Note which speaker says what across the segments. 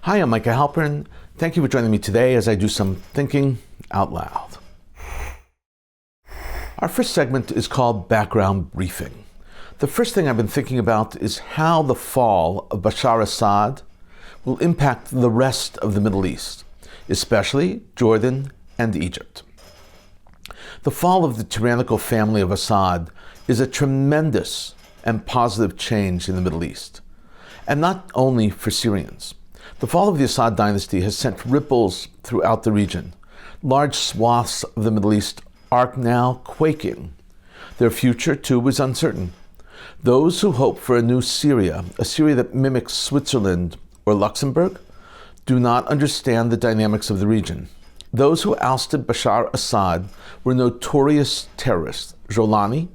Speaker 1: Hi, I'm Micah Halpern. Thank you for joining me today as I do some thinking out loud. Our first segment is called Background Briefing. The first thing I've been thinking about is how the fall of Bashar Assad will impact the rest of the Middle East, especially Jordan and Egypt. The fall of the tyrannical family of Assad is a tremendous and positive change in the Middle East, and not only for Syrians. The fall of the Assad dynasty has sent ripples throughout the region. Large swaths of the Middle East are now quaking. Their future, too, is uncertain. Those who hope for a new Syria, a Syria that mimics Switzerland or Luxembourg, do not understand the dynamics of the region. Those who ousted Bashar Assad were notorious terrorists. Jolani,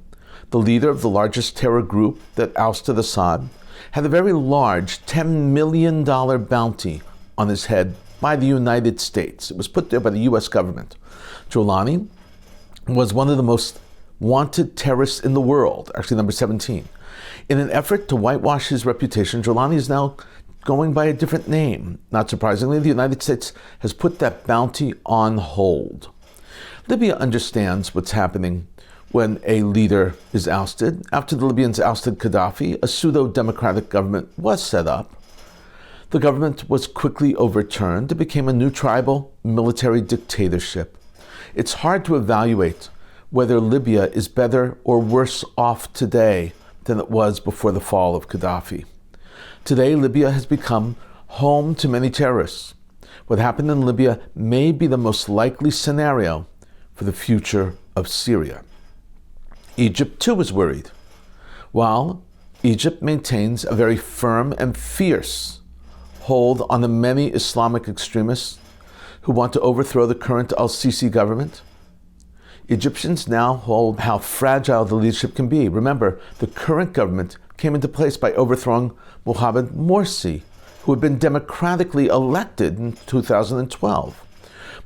Speaker 1: the leader of the largest terror group that ousted Assad, had a very large $10 million bounty on his head by the United States. It was put there by the U.S. government. Jolani was one of the most wanted terrorists in the world, actually number 17. In an effort to whitewash his reputation, Jolani is now going by a different name. Not surprisingly, the United States has put that bounty on hold. Libya understands what's happening when a leader is ousted. After the Libyans ousted Gaddafi, a pseudo-democratic government was set up. The government was quickly overturned. It became a new tribal military dictatorship. It's hard to evaluate whether Libya is better or worse off today than it was before the fall of Gaddafi. Today, Libya has become home to many terrorists. What happened in Libya may be the most likely scenario for the future of Syria. Egypt, too, is worried. While Egypt maintains a very firm and fierce hold on the many Islamic extremists who want to overthrow the current al-Sisi government, Egyptians now hold how fragile the leadership can be. Remember, the current government came into place by overthrowing Mohamed Morsi, who had been democratically elected in 2012.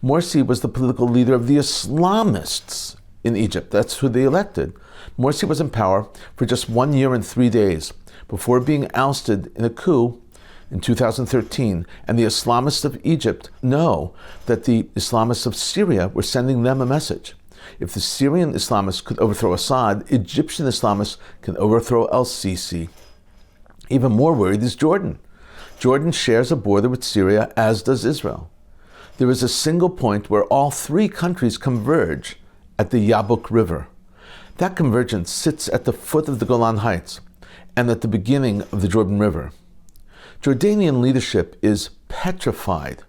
Speaker 1: Morsi was the political leader of the Islamists in Egypt. That's who they elected. Morsi was in power for just 1 year and 3 days before being ousted in a coup in 2013. And the Islamists of Egypt know that the Islamists of Syria were sending them a message. If the Syrian Islamists could overthrow Assad, Egyptian Islamists can overthrow al-Sisi. Even more worried is Jordan. Jordan shares a border with Syria, as does Israel. There is a single point where all three countries converge at the Yabok River. That convergence sits at the foot of the Golan Heights and at the beginning of the Jordan River. Jordanian leadership is petrified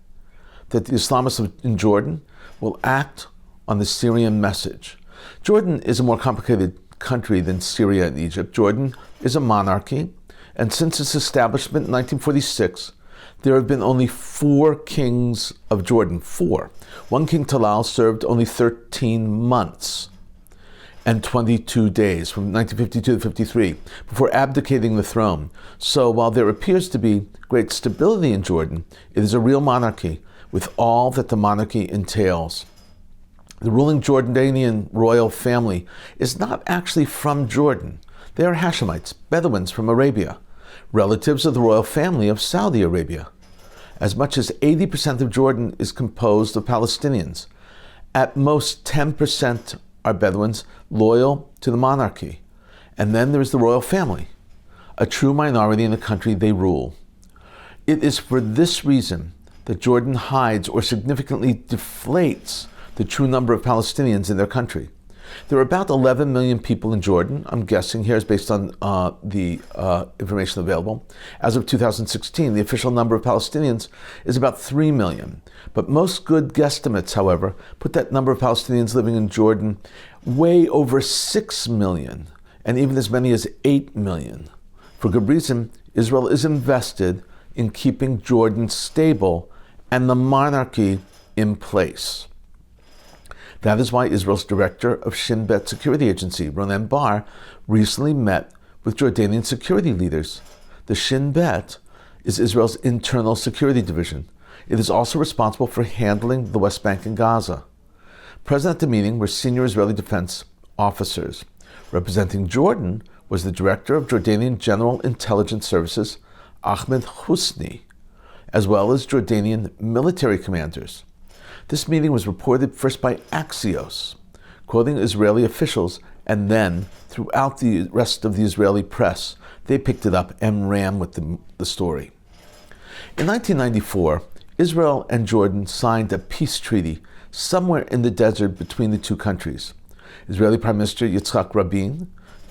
Speaker 1: that the Islamists in Jordan will act on the Syrian message. Jordan is a more complicated country than Syria and Egypt. Jordan is a monarchy, and since its establishment in 1946, there have been only 4 kings of Jordan. 4. One King Talal served only 13 months and 22 days from 1952 to 53 before abdicating the throne. So while there appears to be great stability in Jordan, it is a real monarchy with all that the monarchy entails. The ruling Jordanian royal family is not actually from Jordan. They are Hashemites, Bedouins from Arabia, relatives of the royal family of Saudi Arabia. As much as 80% of Jordan is composed of Palestinians. At most 10% are Bedouins loyal to the monarchy. And then there is the royal family, a true minority in the country they rule. It is for this reason that Jordan hides or significantly deflates the true number of Palestinians in their country. There are about 11 million people in Jordan. I'm guessing here is based on the information available. As of 2016, the official number of Palestinians is about 3 million. But most good guesstimates, however, put that number of Palestinians living in Jordan way over 6 million, and even as many as 8 million. For good reason, Israel is invested in keeping Jordan stable and the monarchy in place. That is why Israel's director of Shin Bet Security Agency, Ronen Bar, recently met with Jordanian security leaders. The Shin Bet is Israel's internal security division. It is also responsible for handling the West Bank and Gaza. Present at the meeting were senior Israeli defense officers. Representing Jordan was the director of Jordanian General Intelligence Services, Ahmed Husni, as well as Jordanian military commanders. This meeting was reported first by Axios, quoting Israeli officials, and then throughout the rest of the Israeli press, they picked it up and ran with the story. In 1994, Israel and Jordan signed a peace treaty somewhere in the desert between the two countries. Israeli Prime Minister Yitzhak Rabin,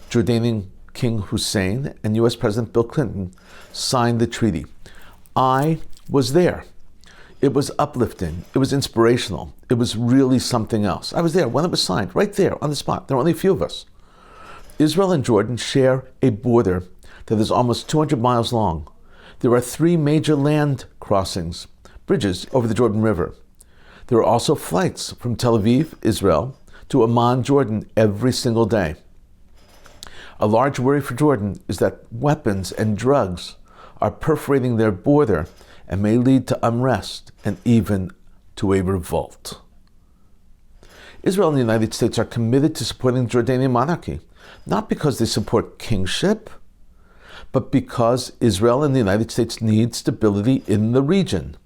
Speaker 1: Jordanian King Hussein, and U.S. President Bill Clinton signed the treaty. I was there. It was uplifting. It was inspirational. It was really something else. I was there when it was signed, right there on the spot. There were only a few of us. Israel and Jordan share a border that is almost 200 miles long. There are 3 major land crossings, bridges over the Jordan River. There are also flights from Tel Aviv, Israel, to Amman, Jordan, every single day. A large worry for Jordan is that weapons and drugs are perforating their border and may lead to unrest and even to a revolt. Israel and the United States are committed to supporting the Jordanian monarchy, not because they support kingship, but because Israel and the United States need stability in the region.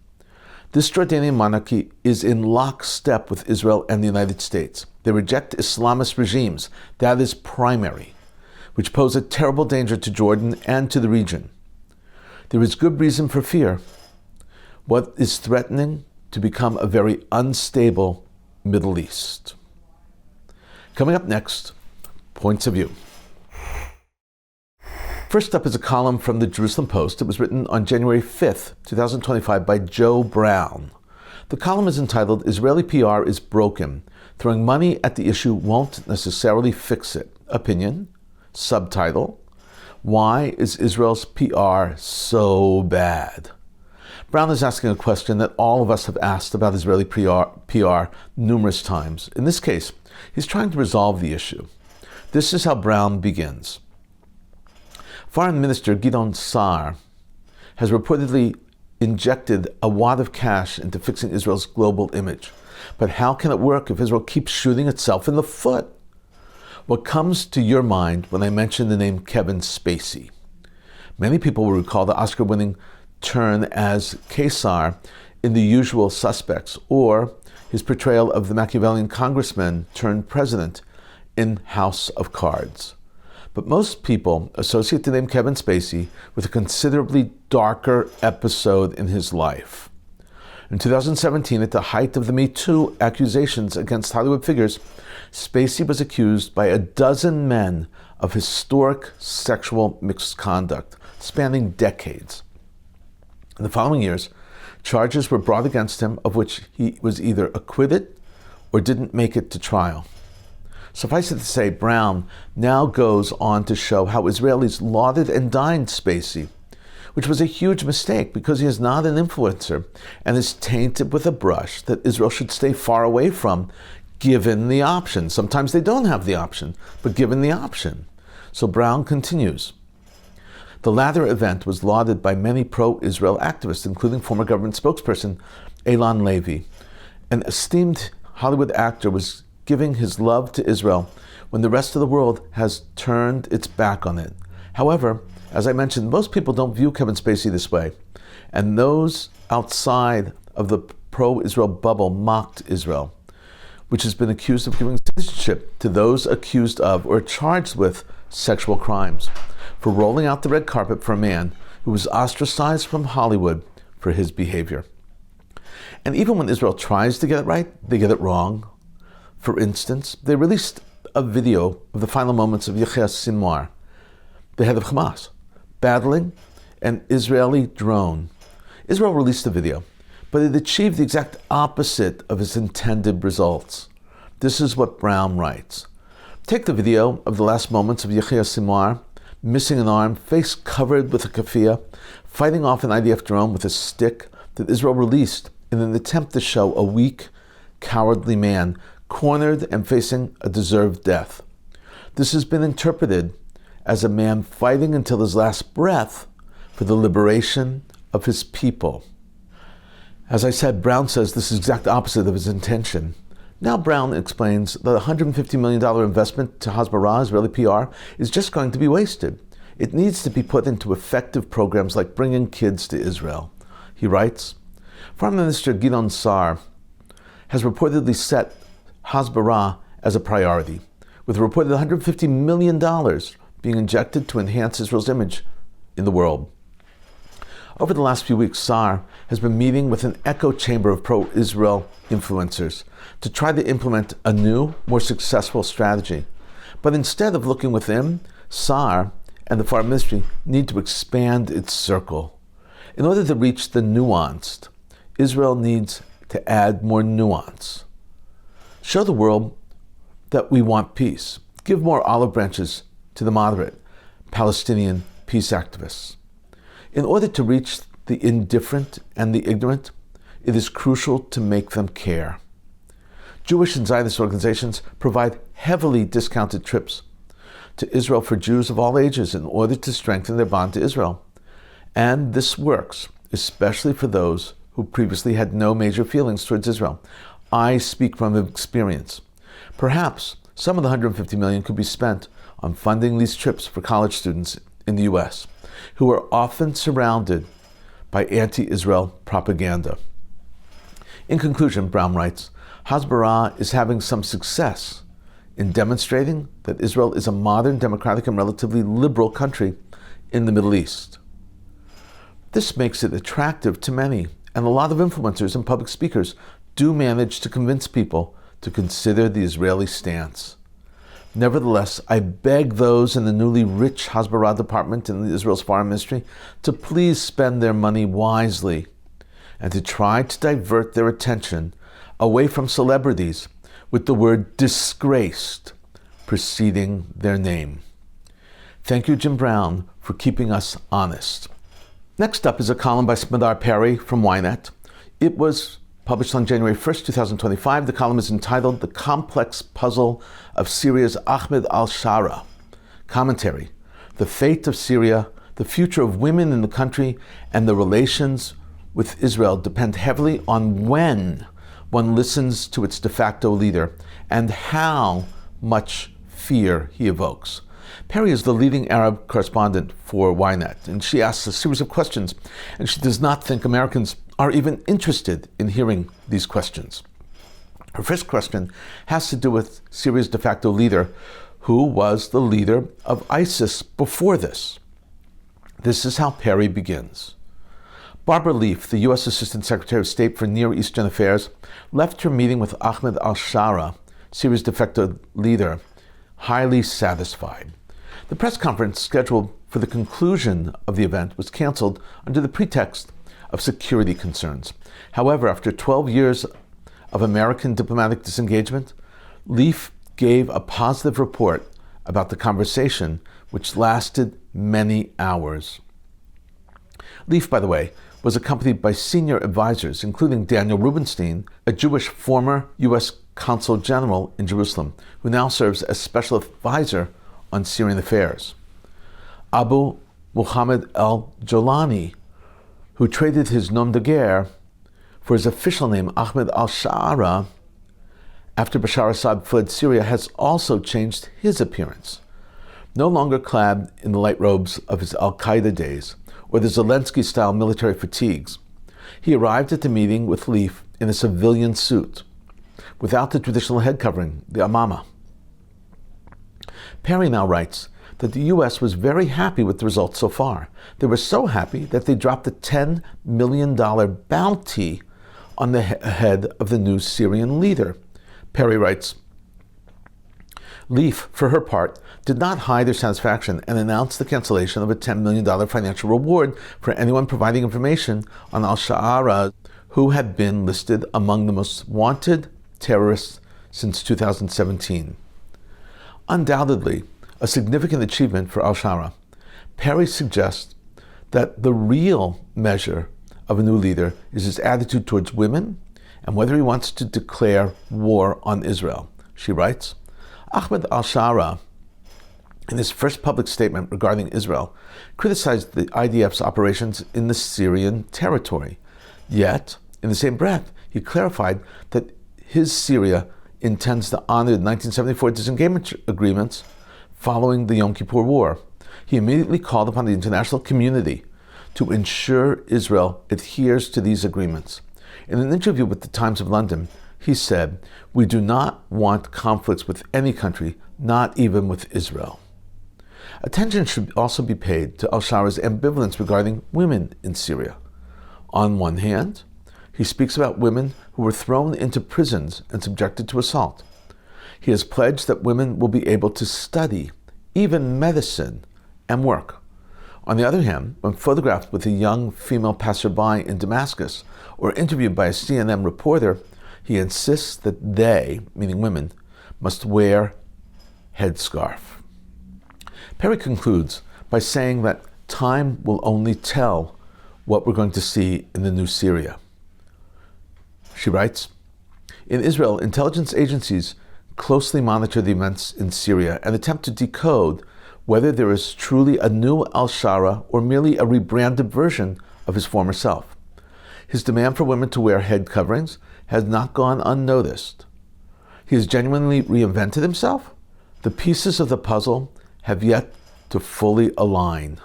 Speaker 1: This Jordanian monarchy is in lockstep with Israel and the United States. They reject Islamist regimes, that is primary, which pose a terrible danger to Jordan and to the region. There is good reason for fear. What is threatening to become a very unstable Middle East. Coming up next, points of view. First up is a column from the Jerusalem Post. It was written on January 5th, 2025 by Joe Brown. The column is entitled, Israeli PR is Broken. Throwing money at the issue won't necessarily fix it. Opinion. Subtitle. Why is Israel's PR so bad? Brown is asking a question that all of us have asked about Israeli PR numerous times. In this case, he's trying to resolve the issue. This is how Brown begins. Foreign Minister Gideon Sa'ar has reportedly injected a wad of cash into fixing Israel's global image. But how can it work if Israel keeps shooting itself in the foot? What comes to your mind when I mention the name Kevin Spacey? Many people will recall the Oscar-winning turn as Caesar in The Usual Suspects, or his portrayal of the Machiavellian congressman turned president in House of Cards. But most people associate the name Kevin Spacey with a considerably darker episode in his life. In 2017, at the height of the Me Too accusations against Hollywood figures, Spacey was accused by a dozen men of historic sexual misconduct spanning decades. In the following years, charges were brought against him of which he was either acquitted or didn't make it to trial. Suffice it to say, Brown now goes on to show how Israelis lauded and dined Spacey, which was a huge mistake because he is not an influencer and is tainted with a brush that Israel should stay far away from, given the option. Sometimes they don't have the option, but given the option. So Brown continues. The latter event was lauded by many pro-Israel activists, including former government spokesperson Elan Levy. An esteemed Hollywood actor was giving his love to Israel when the rest of the world has turned its back on it. However, as I mentioned, most people don't view Kevin Spacey this way, and those outside of the pro-Israel bubble mocked Israel, which has been accused of giving citizenship to those accused of or charged with sexual crimes, for rolling out the red carpet for a man who was ostracized from Hollywood for his behavior. And even when Israel tries to get it right, they get it wrong. For instance, they released a video of the final moments of Yahya Sinwar, the head of Hamas, battling an Israeli drone. Israel released the video, but it achieved the exact opposite of its intended results. This is what Brown writes. Take the video of the last moments of Yahya Sinwar, missing an arm, face covered with a keffiyeh, fighting off an IDF drone with a stick that Israel released in an attempt to show a weak, cowardly man cornered and facing a deserved death. This has been interpreted as a man fighting until his last breath for the liberation of his people. As I said, Brown says this is the exact opposite of his intention. Now Brown explains that a $150 million investment to Hasbara, Israeli PR, is just going to be wasted. It needs to be put into effective programs like bringing kids to Israel. He writes, Foreign Minister Gideon Sa'ar has reportedly set Hasbara as a priority, with a reported $150 million being injected to enhance Israel's image in the world. Over the last few weeks, Sa'ar has been meeting with an echo chamber of pro-Israel influencers to try to implement a new, more successful strategy. But instead of looking within, Sa'ar and the Foreign Ministry need to expand its circle. In order to reach the nuanced, Israel needs to add more nuance. Show the world that we want peace. Give more olive branches to the moderate Palestinian peace activists. In order to reach the indifferent and the ignorant, it is crucial to make them care. Jewish and Zionist organizations provide heavily discounted trips to Israel for Jews of all ages in order to strengthen their bond to Israel. And this works, especially for those who previously had no major feelings towards Israel. I speak from experience. Perhaps some of the $150 million could be spent on funding these trips for college students in the U.S., who are often surrounded by anti-Israel propaganda. In conclusion, Brown writes, Hasbara is having some success in demonstrating that Israel is a modern, democratic, and relatively liberal country in the Middle East. This makes it attractive to many, and a lot of influencers and public speakers do manage to convince people to consider the Israeli stance. Nevertheless, I beg those in the newly rich Hasbara department in Israel's Foreign Ministry to please spend their money wisely and to try to divert their attention away from celebrities with the word disgraced preceding their name. Thank you, Jim Brown, for keeping us honest. Next up is a column by Smadar Perry from Ynet. It was published on January 1st, 2025. The column is entitled The Complex Puzzle of Syria's Ahmed al-Shara. Commentary: The fate of Syria, the future of women in the country, and the relations with Israel depend heavily on when one listens to its de facto leader and how much fear he evokes. Perry is the leading Arab correspondent for Ynet, and she asks a series of questions, and she does not think Americans are even interested in hearing these questions. Her first question has to do with Syria's de facto leader, who was the leader of ISIS before this. This is how Perry begins. Barbara Leaf, the U.S. Assistant Secretary of State for Near Eastern Affairs, left her meeting with Ahmed al-Shara, Syria's de facto leader, highly satisfied. The press conference scheduled for the conclusion of the event was canceled under the pretext of security concerns. However, after 12 years of American diplomatic disengagement, Leaf gave a positive report about the conversation, which lasted many hours. Leaf, by the way, was accompanied by senior advisors, including Daniel Rubenstein, a Jewish former U.S. Consul General in Jerusalem, who now serves as special advisor on Syrian affairs. Abu Muhammad al-Jolani, who traded his nom de guerre for his official name, Ahmed al-Shara, after Bashar Assad fled Syria, has also changed his appearance. No longer clad in the light robes of his al-Qaeda days or the Zelensky-style military fatigues, he arrived at the meeting with Leaf in a civilian suit, without the traditional head covering, the amama. Perry now writes that the U.S. was very happy with the results so far. They were so happy that they dropped a $10 million bounty on the head of the new Syrian leader. Perry writes, Leaf, for her part, did not hide her satisfaction and announced the cancellation of a $10 million financial reward for anyone providing information on al-Shara, who had been listed among the most wanted terrorists since 2017. Undoubtedly, a significant achievement for al-Shara. Perry suggests that the real measure of a new leader is his attitude towards women and whether he wants to declare war on Israel. She writes, Ahmed al-Shara, in his first public statement regarding Israel, criticized the IDF's operations in the Syrian territory. Yet, in the same breath, he clarified that his Syria intends to honor the 1974 disengagement agreements following the Yom Kippur War. He immediately called upon the international community to ensure Israel adheres to these agreements. In an interview with the Times of London, he said, "We do not want conflicts with any country, not even with Israel." Attention should also be paid to al-Shara's ambivalence regarding women in Syria. On one hand, he speaks about women who were thrown into prisons and subjected to assault. He has pledged that women will be able to study, even medicine, and work. On the other hand, when photographed with a young female passerby in Damascus or interviewed by a CNN reporter, he insists that they, meaning women, must wear headscarf. Perry concludes by saying that time will only tell what we're going to see in the new Syria. She writes, "In Israel, intelligence agencies closely monitor the events in Syria and attempt to decode whether there is truly a new al-Shara or merely a rebranded version of his former self. His demand for women to wear head coverings has not gone unnoticed. He has genuinely reinvented himself. The pieces of the puzzle have yet to fully align.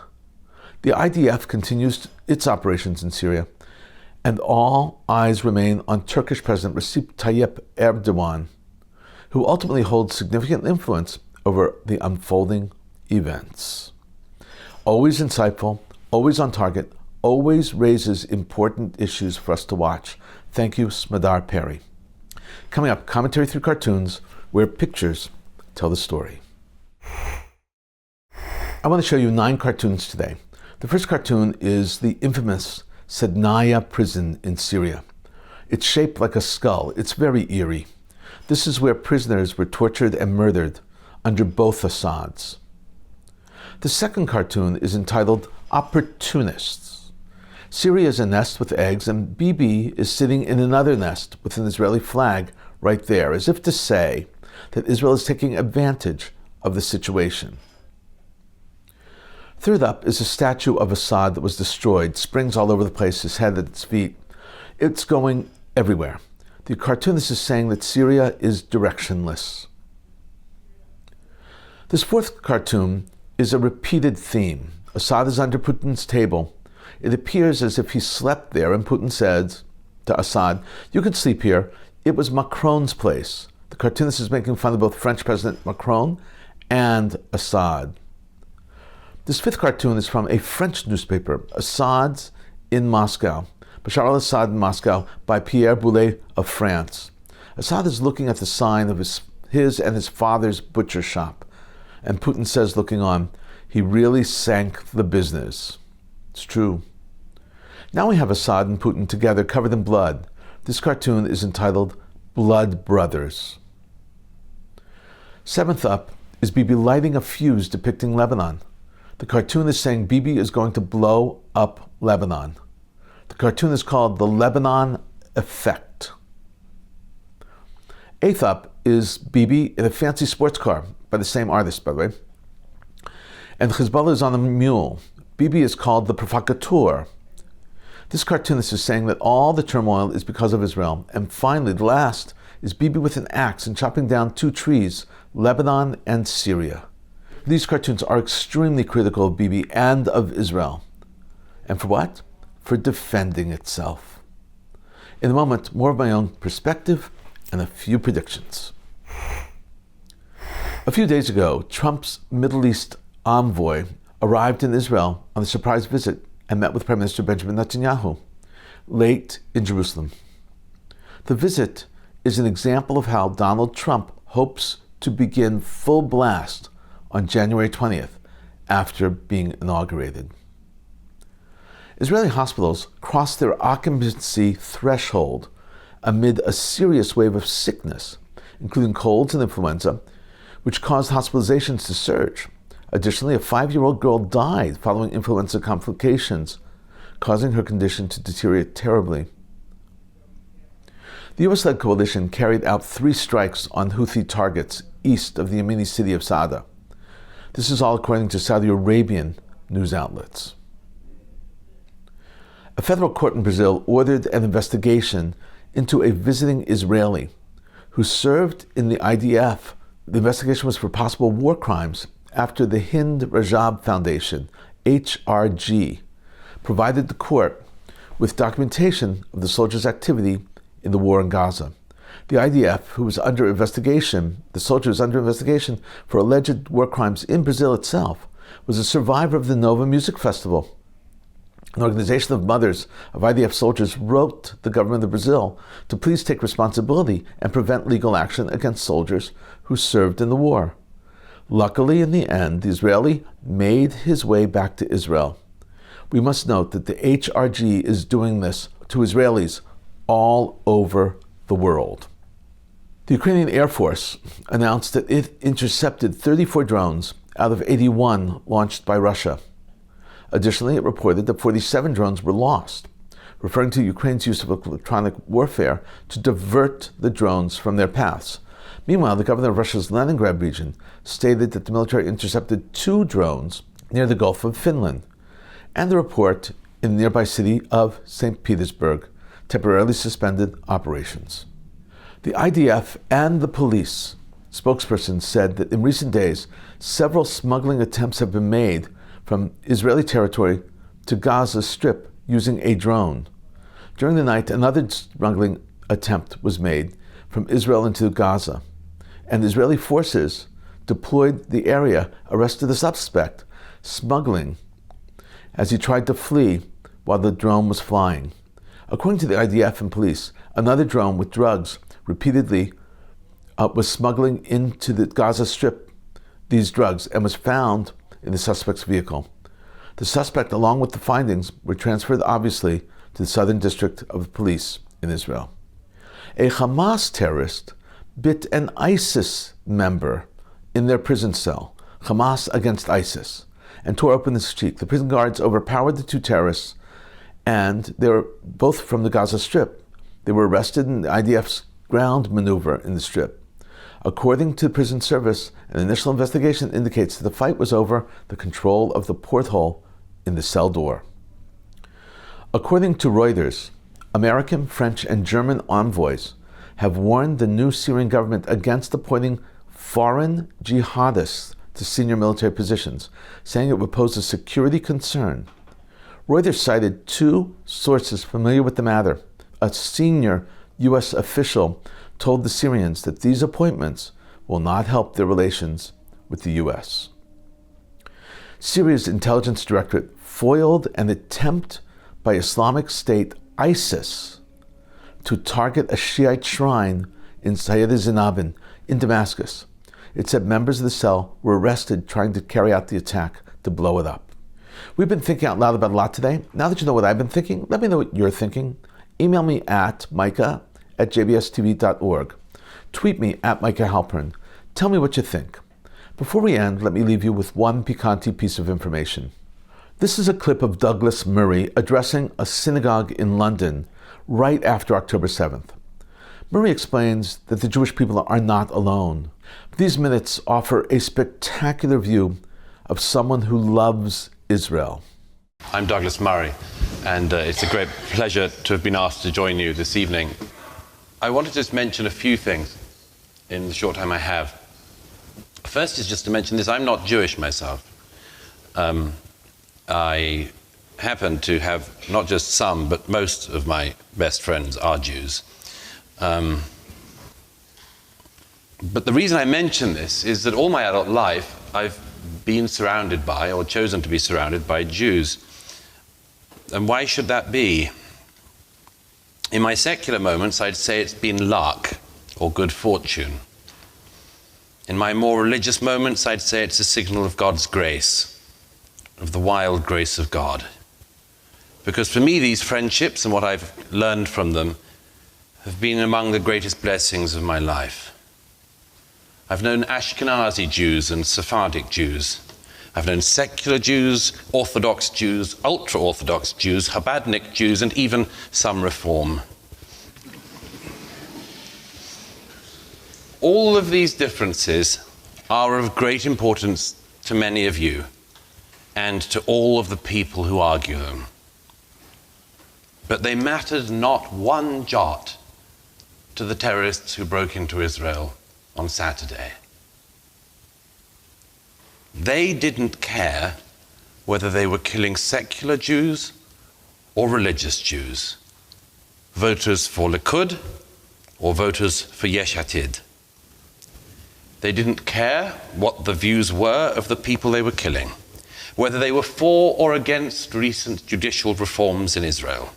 Speaker 1: The IDF continues its operations in Syria, and all eyes remain on Turkish President Recep Tayyip Erdogan, who ultimately holds significant influence over the unfolding events." Always insightful, always on target, always raises important issues for us to watch. Thank you, Smadar Perry. Coming up, commentary through cartoons, where pictures tell the story. I want to show you 9 cartoons today. The first cartoon is the infamous Sednaya prison in Syria. It's shaped like a skull. It's very eerie. This is where prisoners were tortured and murdered under both Assads. The second cartoon is entitled Opportunists. Syria is a nest with eggs, and Bibi is sitting in another nest with an Israeli flag right there, as if to say that Israel is taking advantage of the situation. Third up is a statue of Assad that was destroyed, springs all over the place, his head at its feet. It's going everywhere. The cartoonist is saying that Syria is directionless. This fourth cartoon is a repeated theme. Assad is under Putin's table. It appears as if he slept there, and Putin says to Assad, "You can sleep here. It was Macron's place." The cartoonist is making fun of both French President Macron and Assad. This fifth cartoon is from a French newspaper, Assad's in Moscow, Bashar al-Assad in Moscow, by Pierre Boulez of France. Assad is looking at the sign of his and his father's butcher shop, and Putin says, looking on, "He really sank the business." It's true. Now we have Assad and Putin together, covered in blood. This cartoon is entitled Blood Brothers. Seventh up is Bibi lighting a fuse depicting Lebanon. The cartoon is saying Bibi is going to blow up Lebanon. The cartoon is called The Lebanon Effect. Eighth up is Bibi in a fancy sports car, by the same artist, by the way. And Hezbollah is on a mule. Bibi is called the Provocateur. This cartoonist is saying that all the turmoil is because of Israel. And finally, the last is Bibi with an axe and chopping down 2 trees, Lebanon and Syria. These cartoons are extremely critical of Bibi and of Israel. And for what? For defending itself. In a moment, more of my own perspective and a few predictions. A few days ago, Trump's Middle East envoy arrived in Israel on a surprise visit and met with Prime Minister Benjamin Netanyahu, late in Jerusalem. The visit is an example of how Donald Trump hopes to begin full blast on January 20th, after being inaugurated. Israeli hospitals crossed their occupancy threshold amid a serious wave of sickness, including colds and influenza, which caused hospitalizations to surge. Additionally, a 5-year-old girl died following influenza complications, causing her condition to deteriorate terribly. The US-led coalition carried out 3 strikes on Houthi targets east of the Yemeni city of Sa'ada. This is all according to Saudi Arabian news outlets. A federal court in Brazil ordered an investigation into a visiting Israeli who served in the IDF. The investigation was for possible war crimes after the Hind Rajab Foundation, HRG, provided the court with documentation of the soldiers' activity in the war in Gaza. The IDF, who was under investigation, the soldier was under investigation for alleged war crimes in Brazil itself, was a survivor of the Nova Music Festival. An organization of mothers of IDF soldiers wrote the government of Brazil to please take responsibility and prevent legal action against soldiers who served in the war. Luckily, in the end, the Israeli made his way back to Israel. We must note that the HRG is doing this to Israelis all over the world. The Ukrainian Air Force announced that it intercepted 34 drones out of 81 launched by Russia. Additionally, it reported that 47 drones were lost, referring to Ukraine's use of electronic warfare to divert the drones from their paths. Meanwhile, the governor of Russia's Leningrad region stated that the military intercepted 2 drones near the Gulf of Finland, and the report in the nearby city of St. Petersburg temporarily suspended operations. The IDF and the police spokesperson said that in recent days, several smuggling attempts have been made from Israeli territory to Gaza Strip using a drone. During the night, another smuggling attempt was made from Israel into Gaza, and Israeli forces deployed the area, arrested the suspect smuggling as he tried to flee while the drone was flying. According to the IDF and police, another drone with drugs repeatedly was smuggling into the Gaza Strip these drugs and was found in the suspect's vehicle. The suspect, along with the findings, were transferred obviously to the Southern District of Police in Israel. A Hamas terrorist bit an ISIS member in their prison cell, Hamas against ISIS, and tore open his cheek. The prison guards overpowered the 2 terrorists, and they were both from the Gaza Strip. They were arrested in the IDF's ground maneuver in the Strip. According to the prison service, an initial investigation indicates that the fight was over the control of the porthole in the cell door. According to Reuters, American, French, and German envoys have warned the new Syrian government against appointing foreign jihadists to senior military positions, saying it would pose a security concern. Reuters cited 2 sources familiar with the matter. A senior U.S. official told the Syrians that these appointments will not help their relations with the U.S. Syria's intelligence directorate foiled an attempt by Islamic State ISIS to target a Shiite shrine in Sayyid Zinabin in Damascus. It said members of the cell were arrested trying to carry out the attack to blow it up. We've been thinking out loud about a lot today. Now that you know what I've been thinking, let me know what you're thinking. Email me at micah@jbstv.org. Tweet me at Micah Halpern. Tell me what you think. Before we end, let me leave you with one piquante piece of information. This is a clip of Douglas Murray addressing a synagogue in London right after October 7th. Murray explains that the Jewish people are not alone. These minutes offer a spectacular view of someone who loves Israel.
Speaker 2: I'm Douglas Murray, and it's a great pleasure to have been asked to join you this evening. I want to just mention a few things in the short time I have. First is just to mention this: I'm not Jewish myself. I happen to have not just some, but most of my best friends are Jews. But the reason I mention this is that all my adult life I've been surrounded by, or chosen to be surrounded by, Jews. And why should that be? In my secular moments, I'd say it's been luck or good fortune. In my more religious moments, I'd say it's a signal of God's grace, of the wild grace of God. Because for me, these friendships and what I've learned from them have been among the greatest blessings of my life. I've known Ashkenazi Jews and Sephardic Jews. I've known secular Jews, Orthodox Jews, ultra-Orthodox Jews, Chabadnik Jews, and even some Reform. All of these differences are of great importance to many of you and to all of the people who argue them. But they mattered not one jot to the terrorists who broke into Israel on Saturday. They didn't care whether they were killing secular Jews or religious Jews, voters for Likud or voters for Yesh Atid. They didn't care what the views were of the people they were killing, whether they were for or against recent judicial reforms in Israel,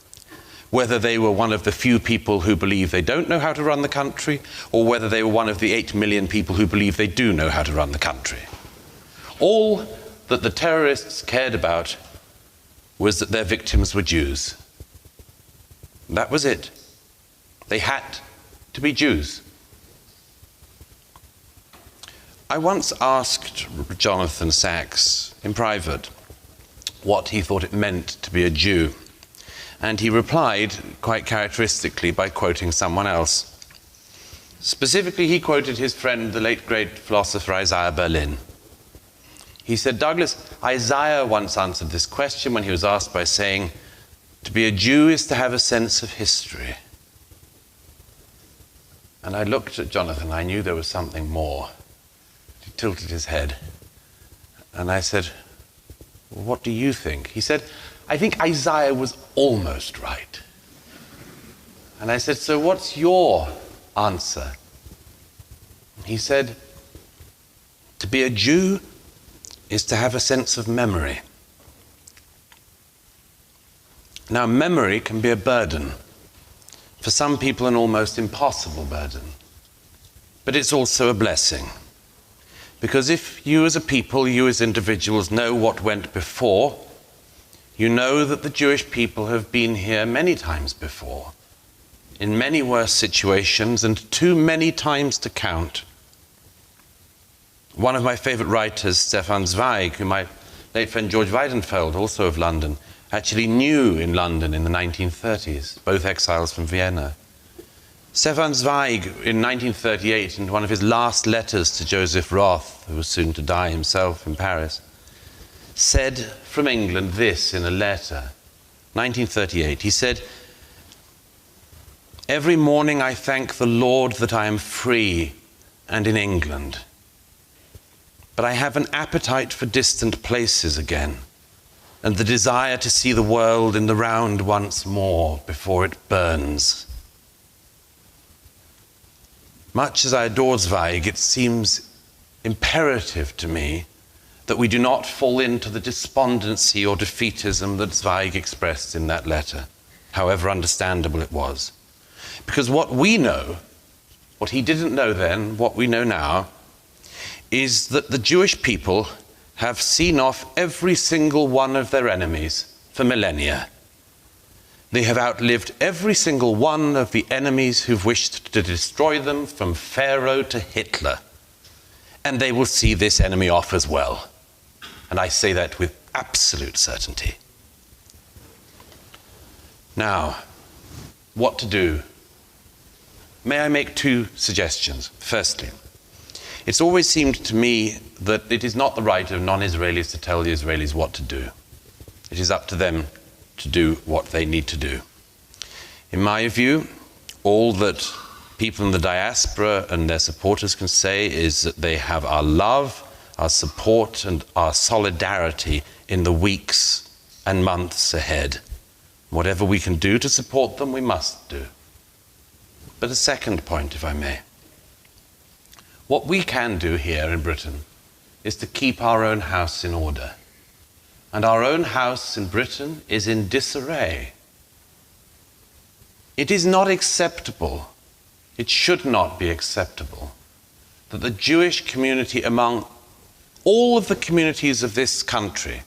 Speaker 2: whether they were one of the few people who believe they don't know how to run the country, or whether they were one of the 8 million people who believe they do know how to run the country. All that the terrorists cared about was that their victims were Jews. That was it. They had to be Jews. I once asked Jonathan Sacks in private what he thought it meant to be a Jew, and he replied quite characteristically by quoting someone else. Specifically, he quoted his friend, the late great philosopher Isaiah Berlin. He said, "Douglas, Isaiah once answered this question when he was asked by saying, 'To be a Jew is to have a sense of history.'" And I looked at Jonathan, I knew there was something more. He tilted his head. And I said, "Well, what do you think?" He said, "I think Isaiah was almost right." And I said, "So what's your answer?" He said, "To be a Jew is to have a sense of memory." Now, memory can be a burden. For some people, an almost impossible burden. But it's also a blessing. Because if you as a people, you as individuals know what went before, you know that the Jewish people have been here many times before, in many worse situations and too many times to count. One of my favorite writers, Stefan Zweig, who my late friend George Weidenfeld, also of London, actually knew in London in the 1930s, both exiles from Vienna. Stefan Zweig, in 1938, in one of his last letters to Joseph Roth, who was soon to die himself in Paris, said from England this in a letter, 1938, he said, "Every morning I thank the Lord that I am free and in England. But I have an appetite for distant places again, and the desire to see the world in the round once more before it burns." Much as I adore Zweig, it seems imperative to me that we do not fall into the despondency or defeatism that Zweig expressed in that letter, however understandable it was. Because what we know, what he didn't know then, what we know now, is that the Jewish people have seen off every single one of their enemies for millennia. They have outlived every single one of the enemies who've wished to destroy them, from Pharaoh to Hitler. And they will see this enemy off as well. And I say that with absolute certainty. Now, what to do? May I make 2 suggestions? Firstly, it's always seemed to me that it is not the right of non-Israelis to tell the Israelis what to do. It is up to them to do what they need to do. In my view, all that people in the diaspora and their supporters can say is that they have our love, our support, and our solidarity in the weeks and months ahead. Whatever we can do to support them, we must do. But a second point, if I may. What we can do here in Britain is to keep our own house in order. And our own house in Britain is in disarray. It is not acceptable, it should not be acceptable, that the Jewish community among all of the communities of this country,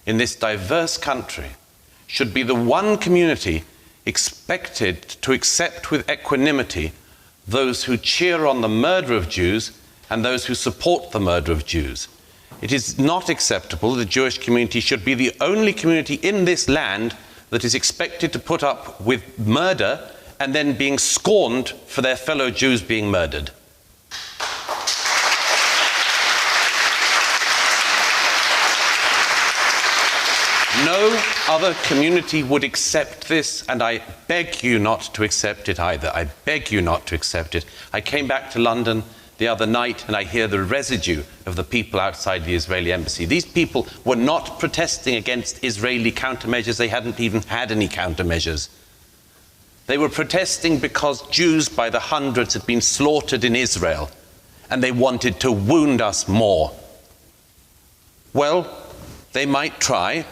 Speaker 2: in this diverse country, should be the one community expected to accept with equanimity those who cheer on the murder of Jews and those who support the murder of Jews. It is not acceptable that the Jewish community should be the only community in this land that is expected to put up with murder and then being scorned for their fellow Jews being murdered. No other community would accept this, and I beg you not to accept it either. I beg you not to accept it. I came back to London the other night, and I hear the residue of the people outside the Israeli embassy. These people were not protesting against Israeli countermeasures. They hadn't even had any countermeasures. They were protesting because Jews by the hundreds had been slaughtered in Israel, and they wanted to wound us more. Well, they might try,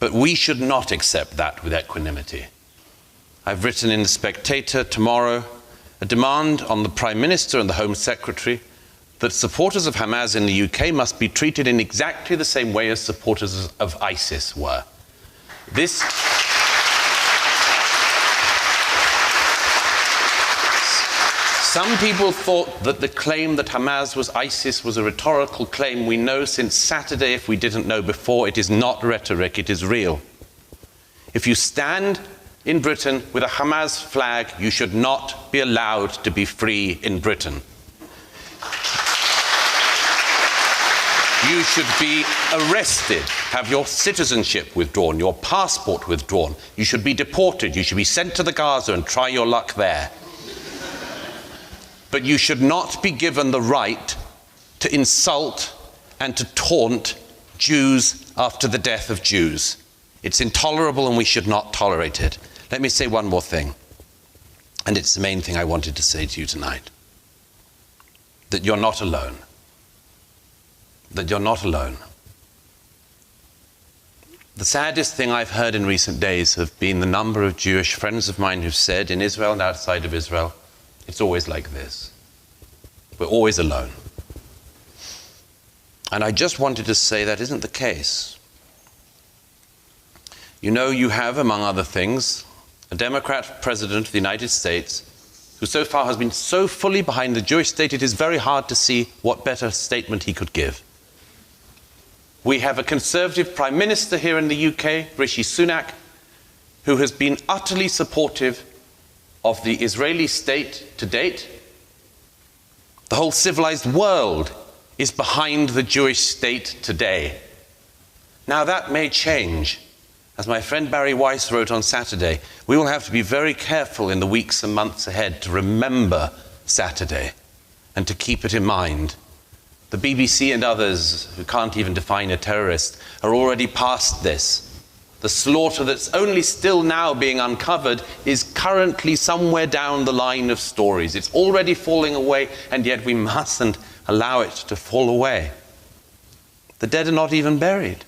Speaker 2: but we should not accept that with equanimity. I've written in The Spectator tomorrow a demand on the Prime Minister and the Home Secretary that supporters of Hamas in the UK must be treated in exactly the same way as supporters of ISIS were. Some people thought that the claim that Hamas was ISIS was a rhetorical claim. We know since Saturday, if we didn't know before, it is not rhetoric, it is real. If you stand in Britain with a Hamas flag, you should not be allowed to be free in Britain. You should be arrested, have your citizenship withdrawn, your passport withdrawn. You should be deported, you should be sent to the Gaza and try your luck there. But you should not be given the right to insult and to taunt Jews after the death of Jews. It's intolerable and we should not tolerate it. Let me say one more thing, and it's the main thing I wanted to say to you tonight. That you're not alone. That you're not alone. The saddest thing I've heard in recent days have been the number of Jewish friends of mine who've said, in Israel and outside of Israel, it's always like this. We're always alone. And I just wanted to say that isn't the case. You know, you have, among other things, a Democrat president of the United States who so far has been so fully behind the Jewish state, it is very hard to see what better statement he could give. We have a conservative prime minister here in the UK, Rishi Sunak, who has been utterly supportive of the Israeli state to date. The whole civilized world is behind the Jewish state today. Now that may change. As my friend Barry Weiss wrote on Saturday, we will have to be very careful in the weeks and months ahead to remember Saturday and to keep it in mind. The BBC and others who can't even define a terrorist are already past this. The slaughter that's only still now being uncovered is currently somewhere down the line of stories. It's already falling away, and yet we mustn't allow it to fall away. The dead are not even buried.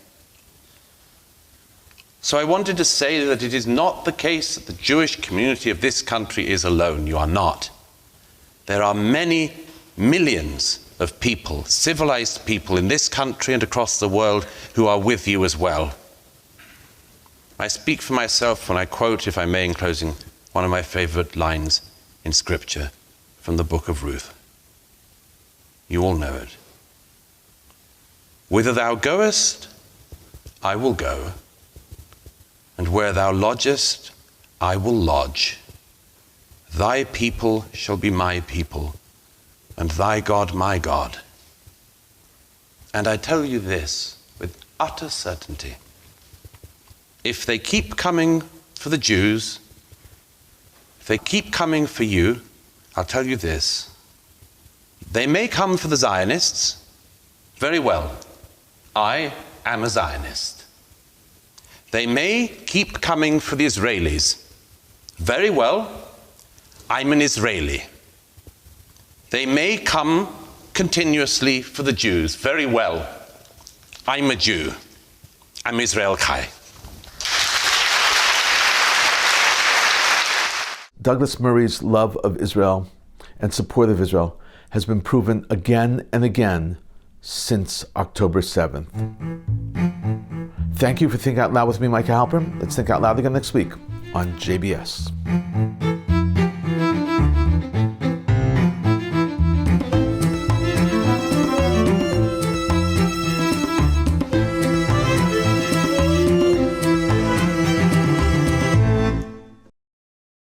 Speaker 2: So I wanted to say that it is not the case that the Jewish community of this country is alone. You are not. There are many millions of people, civilized people in this country and across the world who are with you as well. I speak for myself when I quote, if I may, in closing, one of my favorite lines in Scripture from the book of Ruth. You all know it. Whither thou goest, I will go. And where thou lodgest, I will lodge. Thy people shall be my people, and thy God my God. And I tell you this with utter certainty. If they keep coming for the Jews, if they keep coming for you, I'll tell you this. They may come for the Zionists. Very well. I am a Zionist. They may keep coming for the Israelis. Very well, I'm an Israeli. They may come continuously for the Jews. Very well, I'm a Jew. I'm Israel Chai.
Speaker 1: Douglas Murray's love of Israel and support of Israel has been proven again and again since October 7th. Thank you for thinking out loud with me, Micah Halpern. Let's think out loud again next week on JBS.